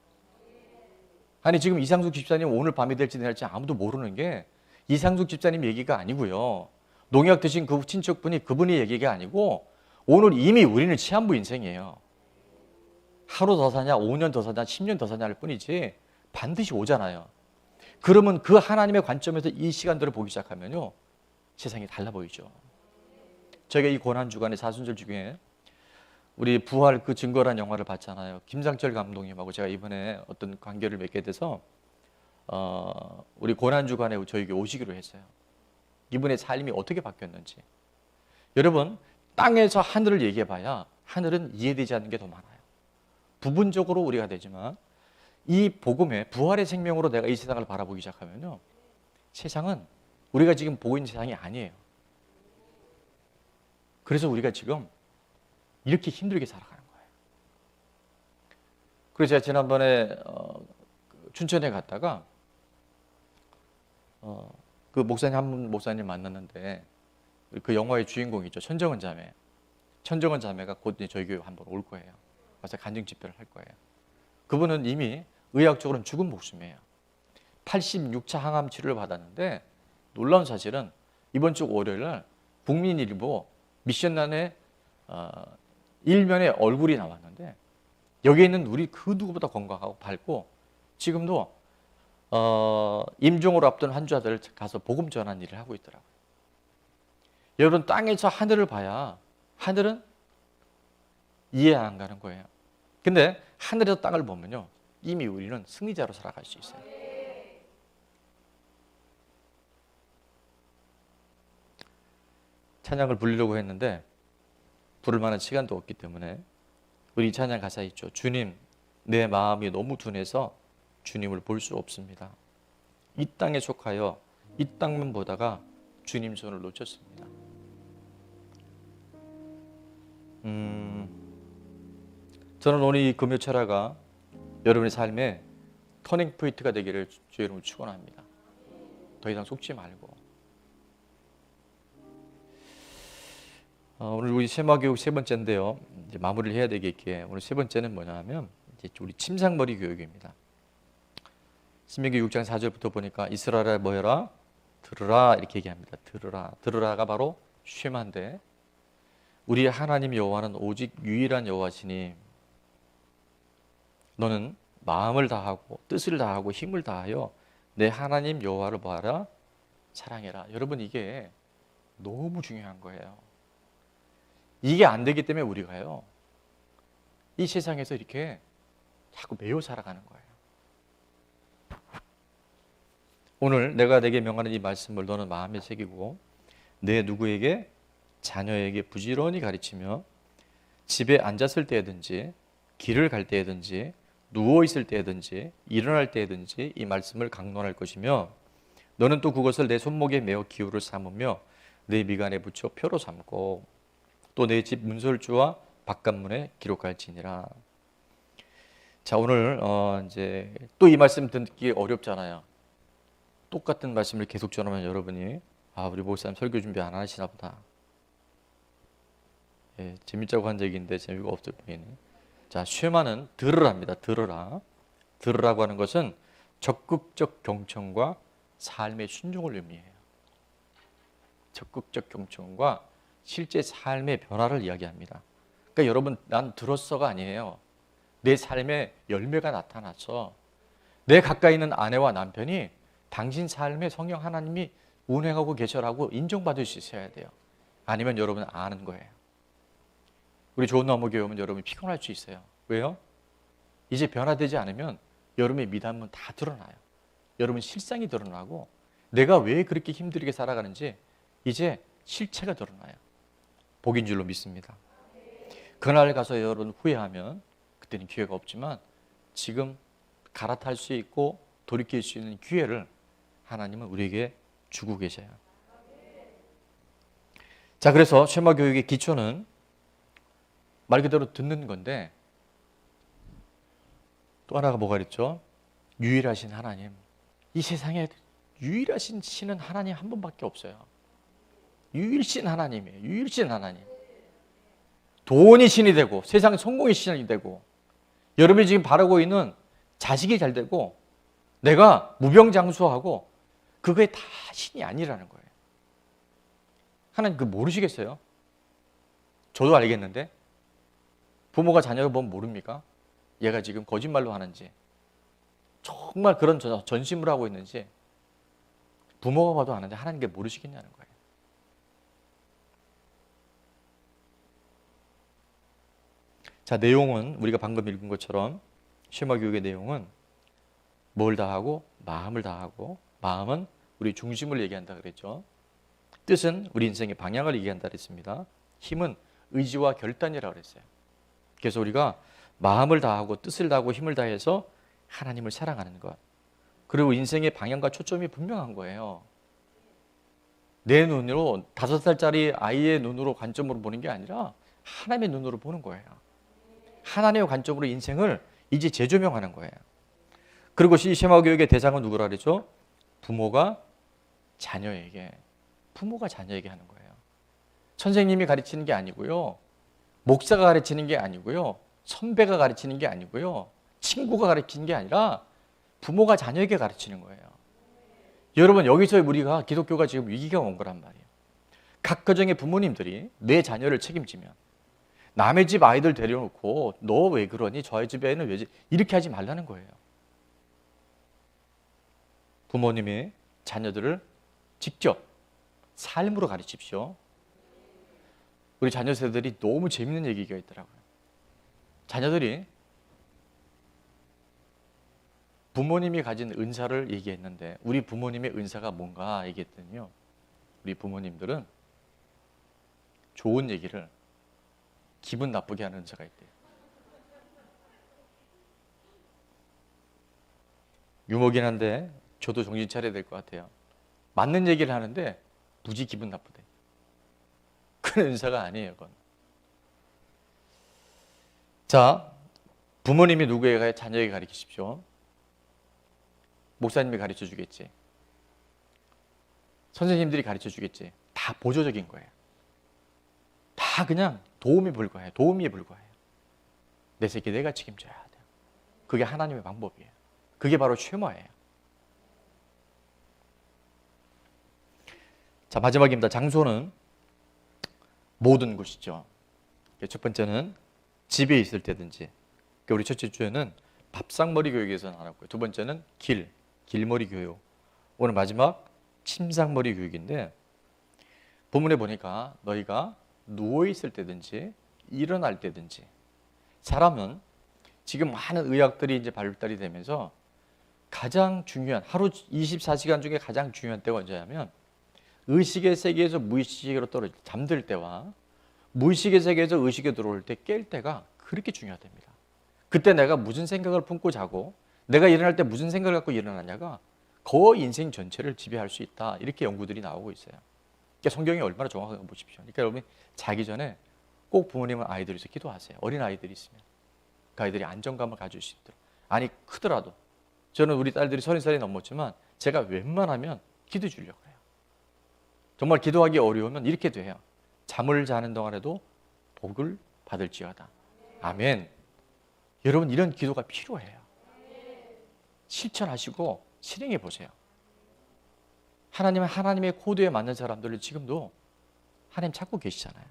아니 지금 이상숙 집사님 오늘 밤이 될지 내일지 아무도 모르는 게 이상숙 집사님 얘기가 아니고요. 농약 드신 그 친척분이 그분의 얘기가 아니고 오늘 이미 우리는 시한부 인생이에요. 하루 더 사냐, 5년 더 사냐, 10년 더 사냐 할 뿐이지 반드시 오잖아요. 그러면 그 하나님의 관점에서 이 시간들을 보기 시작하면요, 세상이 달라 보이죠. 저희가 이 고난주간의 사순절 중에 우리 부활 그 증거란 영화를 봤잖아요. 김상철 감독님하고 제가 이번에 어떤 관계를 맺게 돼서 우리 고난주간에 저에게 오시기로 했어요. 이분의 삶이 어떻게 바뀌었는지. 여러분, 땅에서 하늘을 얘기해봐야 하늘은 이해되지 않는 게 더 많아요. 부분적으로 우리가 되지만 이 복음의 부활의 생명으로 내가 이 세상을 바라보기 시작하면요, 세상은 우리가 지금 보고 있는 세상이 아니에요. 그래서 우리가 지금 이렇게 힘들게 살아가는 거예요. 그래서 제가 지난번에 춘천에 갔다가 그 목사님 한 분 목사님 만났는데 그 영화의 주인공이죠. 천정은 자매. 천정은 자매가 곧 저희 교회 한번 올 거예요. 와서 간증 집회를 할 거예요. 그분은 이미 의학적으로는 죽은 목숨이에요. 86차 항암 치료를 받았는데 놀라운 사실은 이번 주 월요일 날 국민일보 미션란에 일면에 얼굴이 나왔는데 여기 있는 우리 그 누구보다 건강하고 밝고 지금도 임종을 앞둔 환자들 가서 복음 전하는 일을 하고 있더라고요. 여러분, 땅에서 하늘을 봐야 하늘은 이해 안 가는 거예요. 근데 하늘에서 땅을 보면요, 이미 우리는 승리자로 살아갈 수 있어요. 찬양을 부르려고 했는데 부를 만한 시간도 없기 때문에 우리 찬양 가사 있죠. 주님, 내 마음이 너무 둔해서 주님을 볼 수 없습니다. 이 땅에 속하여 이 땅만 보다가 주님 손을 놓쳤습니다. 저는 오늘 이 금요 철야가 여러분의 삶에 터닝 포인트가 되기를 주의 이름으로 축원합니다. 더 이상 속지 말고. 오늘 우리 세마교육 세 번째인데요. 이제 마무리를 해야 되겠기에 오늘 세 번째는 뭐냐 하면 이제 우리 침상머리 교육입니다. 신명기 6장 4절부터 보니까 이스라엘아 뭐여라? 들으라 이렇게 얘기합니다. 들으라. 들으라가 바로 쉐마인데 우리의 하나님 여호와는 오직 유일한 여호와시니 너는 마음을 다하고 뜻을 다하고 힘을 다하여 내 하나님 여호와를 보아라 사랑해라. 여러분, 이게 너무 중요한 거예요. 이게 안 되기 때문에 우리가요, 이 세상에서 이렇게 자꾸 매여 살아가는 거예요. 오늘 내가 내게 명하는 이 말씀을 너는 마음에 새기고 내 누구에게 자녀에게 부지런히 가르치며 집에 앉았을 때든지 길을 갈 때든지 누워 있을 때든지 일어날 때든지 이 말씀을 강론할 것이며 너는 또 그것을 내 손목에 메어 기호를 삼으며 내 미간에 붙여 표로 삼고 또 내 집 문설주와 바깥문에 기록할지니라. 자, 오늘 이제 또 이 말씀 듣기 어렵잖아요. 똑같은 말씀을 계속 전하면 여러분이 우리 목사님 설교 준비 안 하시나 보다. 예, 재밌자고 한 얘기인데 재미가 없을 뿐이네. 자, 쉐마는 들으랍니다. 들으라. 들으라고 하는 것은 적극적 경청과 삶의 순종을 의미해요. 적극적 경청과 실제 삶의 변화를 이야기합니다. 그러니까 여러분, 난 들었어가 아니에요. 내 삶의 열매가 나타났어. 내 가까이 있는 아내와 남편이 당신 삶에 성령 하나님이 운행하고 계셔라고 인정받을 수 있어야 돼요. 아니면 여러분은 아는 거예요. 우리 좋은 나무 교회 오면 여러분이 피곤할 수 있어요. 왜요? 이제 변화되지 않으면 여러분의 미담은 다 드러나요. 여러분 실상이 드러나고 내가 왜 그렇게 힘들게 살아가는지 이제 실체가 드러나요. 복인 줄로 믿습니다. 그날 가서 여러분 후회하면 그때는 기회가 없지만 지금 갈아탈 수 있고 돌이킬 수 있는 기회를 하나님은 우리에게 주고 계셔요. 자, 그래서 쉐마 교육의 기초는 말 그대로 듣는 건데 또 하나가 뭐가 있죠? 유일하신 하나님. 이 세상에 유일하신 신은 하나님 한 분밖에 없어요. 유일신 하나님이에요. 유일신 하나님. 돈이 신이 되고 세상 성공이 신이 되고 여러분이 지금 바라고 있는 자식이 잘 되고 내가 무병장수하고 그거에 다 신이 아니라는 거예요. 하나님 그거 모르시겠어요? 저도 알겠는데 부모가 자녀를 보면 모릅니까? 얘가 지금 거짓말로 하는지 정말 그런 전심을 하고 있는지 부모가 봐도 아는데 하나님께 모르시겠냐는 거예요. 자, 내용은 우리가 방금 읽은 것처럼 쉐마 교육의 내용은 뭘 다하고 마음을 다하고 마음은 우리 중심을 얘기한다 그랬죠. 뜻은 우리 인생의 방향을 얘기한다 그랬습니다. 힘은 의지와 결단이라고 그랬어요. 그래서 우리가 마음을 다하고 뜻을 다하고 힘을 다해서 하나님을 사랑하는 것. 그리고 인생의 방향과 초점이 분명한 거예요. 내 눈으로 5살짜리 아이의 눈으로 관점으로 보는 게 아니라 하나님의 눈으로 보는 거예요. 하나님의 관점으로 인생을 이제 재조명하는 거예요. 그리고 이 쉐마 교육의 대상은 누구라 그랬죠? 부모가 자녀에게 하는 거예요. 선생님이 가르치는 게 아니고요. 목사가 가르치는 게 아니고요. 선배가 가르치는 게 아니고요. 친구가 가르치는 게 아니라 부모가 자녀에게 가르치는 거예요. 여러분 여기서 우리가 기독교가 지금 위기가 온 거란 말이에요. 각 가정의 부모님들이 내 자녀를 책임지면 남의 집 아이들 데려놓고 너 왜 그러니? 저희 집에는 왜 이렇게 하지 말라는 거예요. 부모님이 자녀들을 직접 삶으로 가르치십시오. 우리 자녀 세대들이 너무 재밌는 얘기가 있더라고요. 자녀들이 부모님이 가진 은사를 얘기했는데 우리 부모님의 은사가 뭔가 얘기했더니요. 우리 부모님들은 좋은 얘기를 기분 나쁘게 하는 은사가 있대요. 유머긴 한데 저도 정신 차려야 될 것 같아요. 맞는 얘기를 하는데 무지 기분 나쁘대. 그런 은사가 아니에요. 그건. 자, 부모님이 누구에게 자녀에게 가르치십시오. 목사님이 가르쳐 주겠지. 선생님들이 가르쳐 주겠지. 다 보조적인 거예요. 다 그냥 도움이 불과해요. 내 새끼 내가 책임져야 돼요. 그게 하나님의 방법이에요. 그게 바로 쉐마예요. 자, 마지막입니다. 장소는 모든 곳이죠. 첫 번째는 집에 있을 때든지, 우리 첫째 주에는 밥상머리 교육에서 나눴고요. 두 번째는 길머리 교육. 오늘 마지막 침상머리 교육인데, 본문에 보니까 너희가 누워 있을 때든지 일어날 때든지, 사람은 지금 많은 의학들이 이제 발달이 되면서 가장 중요한 하루 24시간 중에 가장 중요한 때가 언제냐면 의식의 세계에서 무의식으로 떨어질 때, 잠들 때와 무의식의 세계에서 의식에 들어올 때 깰 때가 그렇게 중요하답니다. 그때 내가 무슨 생각을 품고 자고 내가 일어날 때 무슨 생각을 갖고 일어나냐가 거의 인생 전체를 지배할 수 있다. 이렇게 연구들이 나오고 있어요. 그러니까 성경이 얼마나 정확한가 보십시오. 그러니까 여러분 자기 전에 꼭 부모님은 아이들이 있어 기도하세요. 어린 아이들이 있으면 그 아이들이 안정감을 가질 수 있도록. 아니 크더라도 저는 우리 딸들이 30살이 넘었지만 제가 웬만하면 기도해 주려고 해요. 정말 기도하기 어려우면 이렇게 돼요. 잠을 자는 동안에도 복을 받을지어다. 아멘. 여러분 이런 기도가 필요해요. 실천하시고 실행해 보세요. 하나님은 하나님의 코드에 맞는 사람들을 지금도 하나님 찾고 계시잖아요.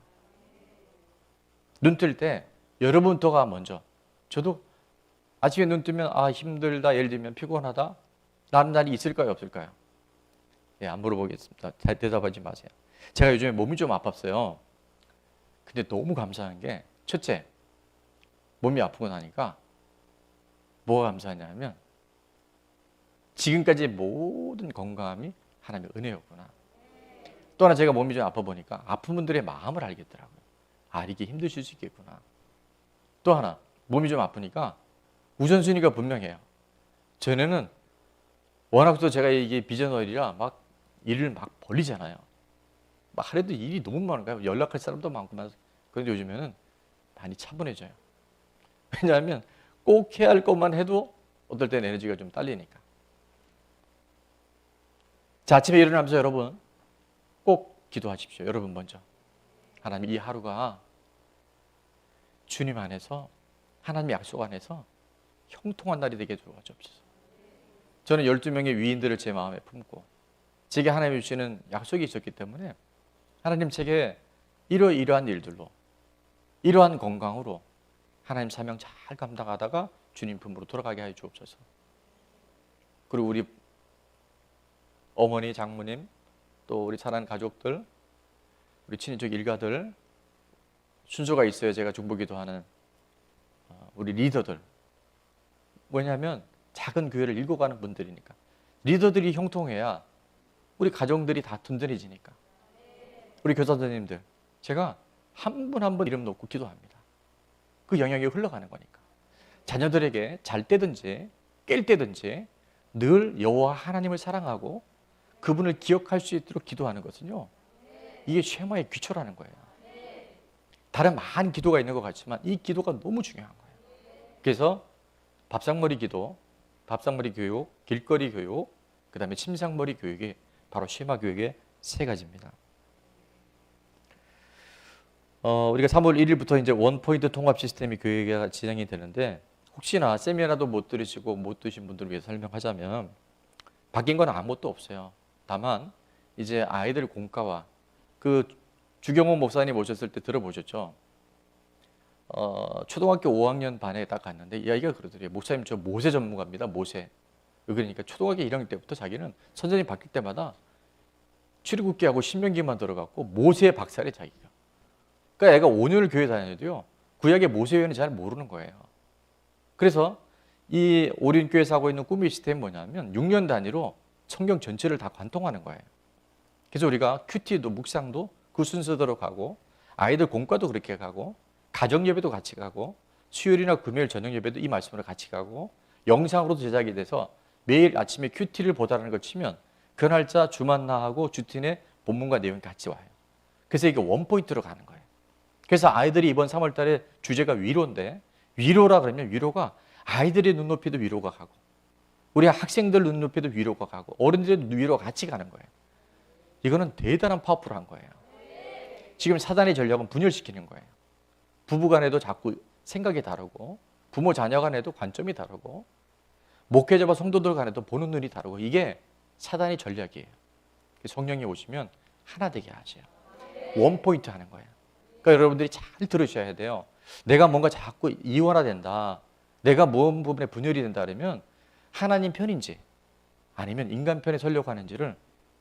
눈 뜰 때 여러분부터가 먼저. 저도 아침에 눈 뜨면 힘들다, 예를 들면 피곤하다. 다른 날이 있을까요, 없을까요? 예, 안 물어보겠습니다. 대답하지 마세요. 제가 요즘에 몸이 좀 아팠어요. 근데 너무 감사한 게 첫째, 몸이 아프고 나니까 뭐가 감사하냐면 지금까지의 모든 건강함이 하나님의 은혜였구나. 또 하나 제가 몸이 좀 아파 보니까 아픈 분들의 마음을 알겠더라고요. 이게 힘드실 수 있겠구나. 또 하나 몸이 좀 아프니까 우선순위가 분명해요. 전에는 워낙 또 제가 이게 비전월이라 막 일을 막 벌리잖아요. 막 하루도 일이 너무 많은가요? 연락할 사람도 많고. 그런데 요즘에는 많이 차분해져요. 왜냐하면 꼭 해야 할 것만 해도 어떨 때는 에너지가 좀 딸리니까. 자, 아침에 일어나면서 여러분 꼭 기도하십시오. 여러분 먼저. 하나님, 이 하루가 주님 안에서, 하나님 약속 안에서 형통한 날이 되게 도와주옵소서. 저는 12명의 위인들을 제 마음에 품고 제게 하나님이 주시는 약속이 있었기 때문에 하나님 제게 이러한 일들로, 이러한 건강으로 하나님 사명 잘 감당하다가 주님 품으로 돌아가게 하여 주옵소서. 그리고 우리 어머니, 장모님, 또 우리 사랑하는 가족들, 우리 친인척 일가들, 순서가 있어야 제가 중보기도 하는 우리 리더들. 뭐냐면 작은 교회를 읽어가는 분들이니까. 리더들이 형통해야 우리 가정들이 다 든든해지니까. 우리 교사선생님들, 제가 한 분 한 분 이름 놓고 기도합니다. 그 영향이 흘러가는 거니까. 자녀들에게 잘 때든지 깰 때든지 늘 여호와 하나님을 사랑하고 그분을 기억할 수 있도록 기도하는 것은요, 이게 쉐마의 귀초라는 거예요. 다른 많은 기도가 있는 것 같지만 이 기도가 너무 중요한 거예요. 그래서 밥상머리 기도, 밥상머리 교육, 길거리 교육, 그 다음에 침상머리 교육이 바로 쉐마 교육의 세 가지입니다. 우리가 3월 1일부터 이제 원포인트 통합 시스템이 교육이 진행이 되는데, 혹시나 세미나도 못 들으시고 못 드신 분들을 위해 설명하자면 바뀐 건 아무것도 없어요. 다만 이제 아이들 공과와 그 주경호 목사님 오셨을 때 들어보셨죠? 초등학교 5학년 반에 딱 갔는데 이 아이가 그러더래요. 목사님, 저 모세 전문가입니다. 모세. 그러니까 초등학교 1학년 때부터 자기는 선생님 바뀔 때마다 출애굽기하고 신명기만 들어갔고 모세 박사래 자기가. 그러니까 애가 5년을 교회 다녀도요, 구약의 모세 외에는 잘 모르는 거예요. 그래서 이 오륜교회에서 하고 있는 꿈의 시스템이 뭐냐면 6년 단위로 성경 전체를 다 관통하는 거예요. 그래서 우리가 큐티도 묵상도 그 순서대로 가고, 아이들 공과도 그렇게 가고, 가정 예배도 같이 가고, 수요일이나 금요일 저녁 예배도 이 말씀으로 같이 가고, 영상으로도 제작이 돼서 매일 아침에 큐티를 보다라는 걸 치면 그 날짜 주만나하고 주틴의 본문과 내용이 같이 와요. 그래서 이게 원포인트로 가는 거예요. 그래서 아이들이 이번 3월 달에 주제가 위로인데, 위로라 그러면 위로가 아이들의 눈높이도 위로가 가고, 우리 학생들 눈높이도 위로가 가고, 어른들의 위로가 같이 가는 거예요. 이거는 대단한 파워풀한 거예요. 지금 사단의 전략은 분열시키는 거예요. 부부 간에도 자꾸 생각이 다르고, 부모 자녀 간에도 관점이 다르고, 목회자와 성도들 간에도 보는 눈이 다르고, 이게 사단의 전략이에요. 성령이 오시면 하나 되게 하세요. 원포인트 하는 거예요. 그러니까 여러분들이 잘 들으셔야 돼요. 내가 뭔가 자꾸 이원화된다, 내가 뭔 부분에 분열이 된다 그러면 하나님 편인지 아니면 인간 편에 서려고 하는지를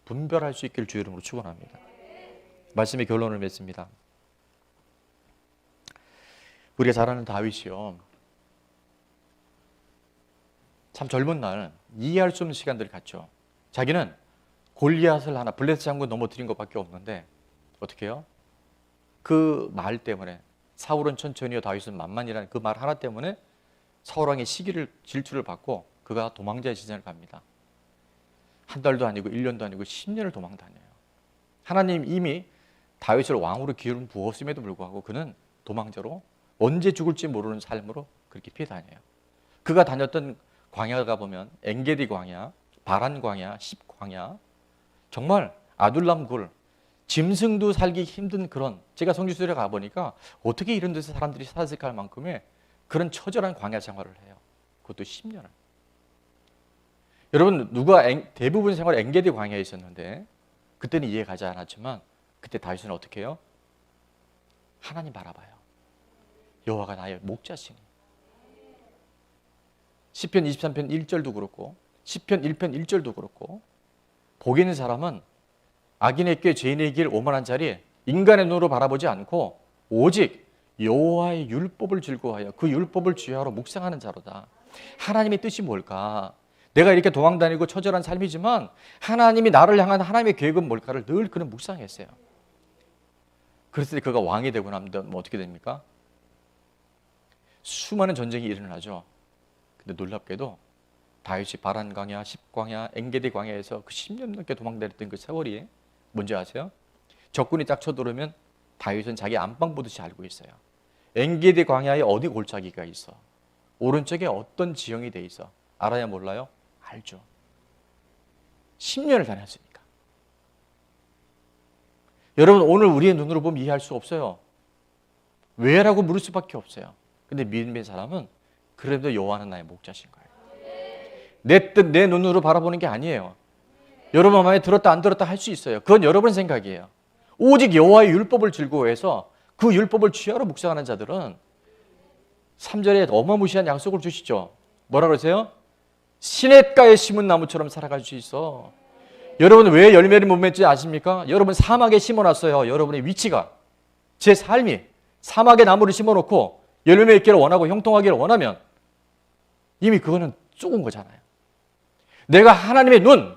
분별할 수 있기를 주 이름으로 축원합니다. 말씀의 결론을 맺습니다. 우리가 잘 아는 다윗이요, 참 젊은 날 이해할 수 없는 시간들을 갖죠. 자기는 골리앗을 하나, 블레셋 장군 넘어뜨린 것밖에 없는데 어떻게 해요? 그 말 때문에, 사울은 천천히요 다윗은 만만이라는 그 말 하나 때문에 사울왕의 질투를 받고 그가 도망자의 시즌을 갑니다. 한 달도 아니고 1년도 아니고 10년을 도망 다녀요. 하나님 이미 다윗을 왕으로 기름 부었음에도 불구하고 그는 도망자로 언제 죽을지 모르는 삶으로 그렇게 피해 다녀요. 그가 다녔던 광야가 보면 엔게디 광야, 바란 광야, 십 광야, 정말 아둘람 굴, 짐승도 살기 힘든 그런, 제가 성지순례 가보니까 어떻게 이런 데서 사람들이 살았을까 할 만큼의 그런 처절한 광야 생활을 해요. 그것도 10년을. 여러분, 누가 대부분 생활 엔게디 광야에 있었는데 그때는 이해 가지 않았지만 그때 다윗은 어떻게 해요? 하나님 바라봐요. 여호와가 나의 목자시니. 시편 23편 1절도 그렇고 시편 1편 1절도 그렇고, 복이 있는 사람은 악인의 꾀 죄인의 길 오만한 자리 인간의 눈으로 바라보지 않고 오직 여호와의 율법을 즐거워하여 그 율법을 주야로 묵상하는 자로다. 하나님의 뜻이 뭘까? 내가 이렇게 도망다니고 처절한 삶이지만 하나님이 나를 향한 하나님의 계획은 뭘까를 늘 그는 묵상했어요. 그랬을 때 그가 왕이 되고 나면 뭐 어떻게 됩니까? 수많은 전쟁이 일어나죠. 근데 놀랍게도 다윗이 바란 광야, 십광야, 엔게디 광야에서 그 10년 넘게 도망다녔던 그 세월이 뭔지 아세요? 적군이 딱 쳐들어오면 다윗은 자기 안방 보듯이 알고 있어요. 엔게디 광야에 어디 골짜기가 있어, 오른쪽에 어떤 지형이 돼 있어, 알아야 몰라요? 알죠. 10년을 다녔으니까. 여러분 오늘 우리의 눈으로 보면 이해할 수 없어요. 왜라고 물을 수밖에 없어요. 근데 믿음의 사람은 그래도 여호와는 나의 목자신 거예요. 내 뜻, 내 눈으로 바라보는 게 아니에요. 여러분 마음에 들었다 안 들었다 할 수 있어요. 그건 여러분 생각이에요. 오직 여호와의 율법을 즐거워해서 그 율법을 취하러 묵상하는 자들은 3절에 어마무시한 약속을 주시죠. 뭐라 그러세요? 시냇가에 심은 나무처럼 살아갈 수 있어. 여러분 왜 열매를 못 맺지 아십니까? 여러분 사막에 심어놨어요. 여러분의 위치가. 제 삶이 사막에 나무를 심어놓고 열매 맺기를 원하고 형통하기를 원하면 이미 그거는 좁은 거잖아요. 내가 하나님의 눈,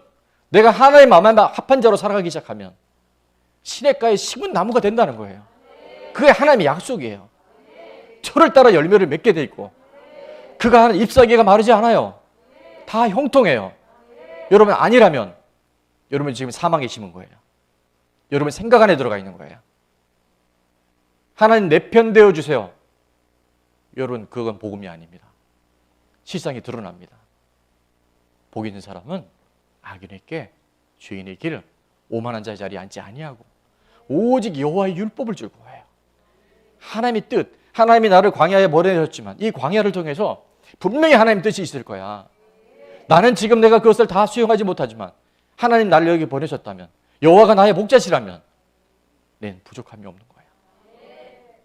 내가 하나님의 마음에 합한 자로 살아가기 시작하면 시냇가에 심은 나무가 된다는 거예요. 그게 하나님의 약속이에요. 철을 따라 열매를 맺게 돼 있고 그가 하는 잎사귀가 마르지 않아요. 다 형통해요. 여러분 아니라면 여러분 지금 사막에 심은 거예요. 여러분 생각 안에 들어가 있는 거예요. 하나님 내 편 되어 주세요. 여러분 그건 복음이 아닙니다. 실상이 드러납니다. 복 있는 사람은 악인에게 죄인의 길을 오만한 자의 자리에 앉지 아니하고 오직 여호와의 율법을 즐거워해요. 하나님의 뜻, 하나님이 나를 광야에 보내셨지만 이 광야를 통해서 분명히 하나님 뜻이 있을 거야. 나는 지금 내가 그것을 다 수용하지 못하지만 하나님 나를 여기 보내셨다면 여호와가 나의 목자시라면 nên 부족함이 없는 거야.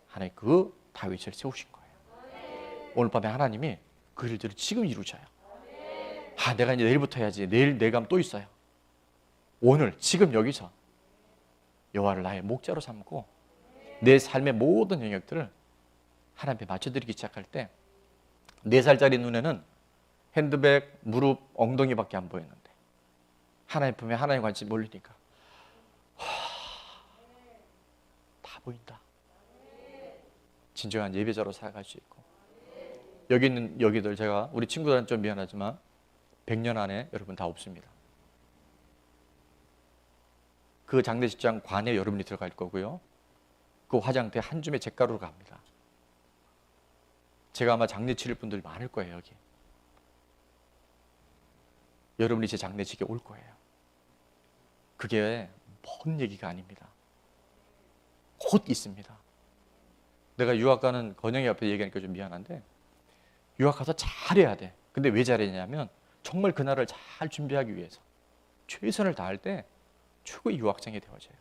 하나님 그 다윗을 세우신 거예요. 오늘 밤에 하나님이 그 일들을 지금 이루셔요. 내가 이제 내일부터 해야지. 내일 내감 또 있어요. 오늘 지금 여기서 여호와를 나의 목자로 삼고 내 삶의 모든 영역들을 하나님께 맞춰드리기 시작할 때 4살짜리 눈에는 핸드백, 무릎, 엉덩이밖에 안 보였는데 하나님 품에 하나님 관심이 몰리니까 다 보인다. 진정한 예배자로 살아갈 수 있고 여기 있는 여기들 제가 우리 친구들한테 좀 미안하지만 100년 안에 여러분 다 없습니다. 그 장례식장 관에 여러분이 들어갈 거고요. 그 화장대 한 줌의 잿가루로 갑니다. 제가 아마 장례 치를 분들이 많을 거예요. 여기. 여러분이 제 장례식에 올 거예요. 그게 먼 얘기가 아닙니다. 곧 있습니다. 내가 유학 가는 건영이 앞에 얘기하니까 좀 미안한데 유학 가서 잘해야 돼. 근데 왜 잘했냐면 정말 그날을 잘 준비하기 위해서 최선을 다할 때 최고의 유학생이 되어져요.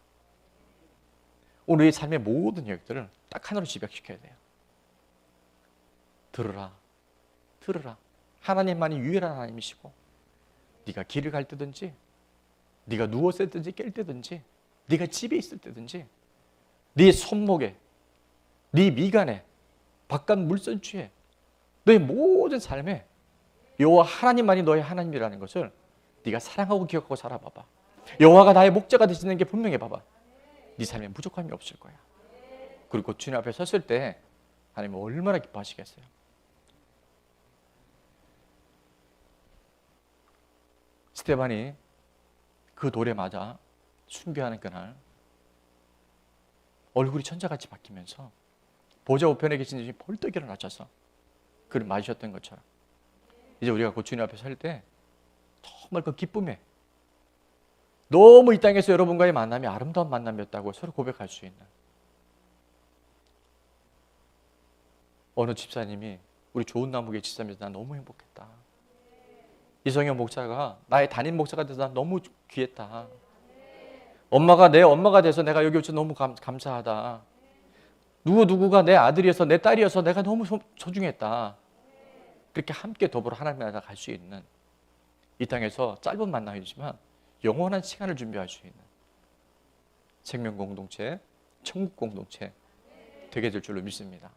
오늘 이 삶의 모든 영역들을 딱 하나로 집약시켜야 돼요. 들으라. 들으라. 하나님만이 유일한 하나님이시고 네가 길을 갈 때든지 네가 누웠을 때든지 깰 때든지 네가 집에 있을 때든지 네 손목에 네 미간에 바깥 물선추에 너의 모든 삶에 여호와 하나님만이 너의 하나님이라는 것을 네가 사랑하고 기억하고 살아봐봐. 여호와가 나의 목자가 되시는 게 분명해 봐봐. 네 삶에 부족함이 없을 거야. 그리고 주님 앞에 섰을 때 하나님은 얼마나 기뻐하시겠어요. 스데반이 그 돌에 맞아 순교하는 그날 얼굴이 천사같이 바뀌면서 보좌 우편에 계신 주님이 벌떡 일어나셔서 그를 맞으셨던 것처럼 이제 우리가 그 주님 앞에 설 때 정말 그 기쁨에 너무 이 땅에서 여러분과의 만남이 아름다운 만남이었다고 서로 고백할 수 있는 어느 집사님이 우리 좋은 나무계 집사님에서 난 너무 행복했다. 이성현 목사가 나의 담임 목사가 돼서 난 너무 귀했다. 엄마가 내 엄마가 돼서 내가 여기 오셔서 너무 감사하다. 누구가 내 아들이어서 내 딸이어서 내가 너무 소중했다. 그렇게 함께 더불어 하나님 나라 갈 수 있는 이 땅에서 짧은 만남이지만 영원한 시간을 준비할 수 있는 생명 공동체, 천국 공동체 되게 될 줄로 믿습니다.